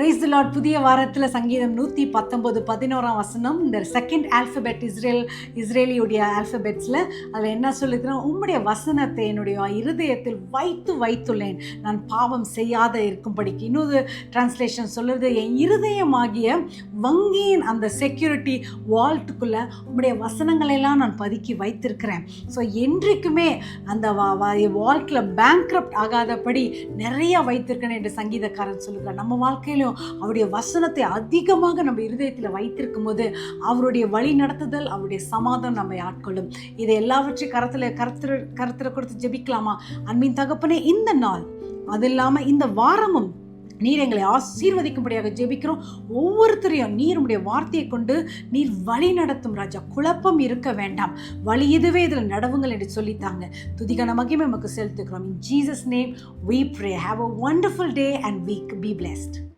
Praise the Lord. புதிய வாரத்தில் சங்கீதம் 119:11 இந்த செகண்ட் ஆல்ஃபபெட் இஸ்ரேலியுடைய ஆல்ஃபபெட்ஸில் அதில் என்ன சொல்லிக்கிறோம்? உம்முடைய வசனத்தை என்னுடைய இருதயத்தில் வைத்துள்ளேன், நான் பாவம் செய்யாத இருக்கும்படிக்கு. இன்னொரு டிரான்ஸ்லேஷன் சொல்லுறது, என் இருதயமாகிய வங்கியின் அந்த செக்யூரிட்டி வால்ட்டுக்குள்ளே உம்முடைய வசனங்களெல்லாம் நான் பதுக்கி வைத்திருக்கிறேன். ஸோ என்றைக்குமே அந்த வால்ட்டில் பேங்க்ரப்ட் ஆகாதபடி நிறைய வைத்திருக்கேன் என்று சங்கீதக்காரன் சொல்லுகிறார். நம்ம வாழ்க்கையிலும் அவருடைய வசனத்தை அதிகமாக நம்ம இருதயத்தில் வைத்திருக்கும் போது அவருடைய வழி நடத்துதல், அவருடைய சமாதானம் நம்மை ஆட்கொள்ளும். இதை எல்லாவற்றையும் கருத்துல கொடுத்து ஜெபிக்கலாமா? அன்பின் தகப்பனே, இந்த நாள் அது இல்லாமல் இந்த வாரமும் நீர் எங்களை ஆசீர்வதிக்கும்படியாக ஜெபிக்கிறோம். ஒவ்வொருத்தரையும் நீர் உடைய வார்த்தையை கொண்டு நீர் வழி நடத்தும் ராஜா. குழப்பம் இருக்க வேண்டாம், வழி இதுவே இதில் நடவுங்கள் என்று சொல்லித்தாங்க. துதிகான மகிமை நமக்கு செலுத்துகிறோம். In Jesus' name we pray. Have a wonderful day and week. Be blessed.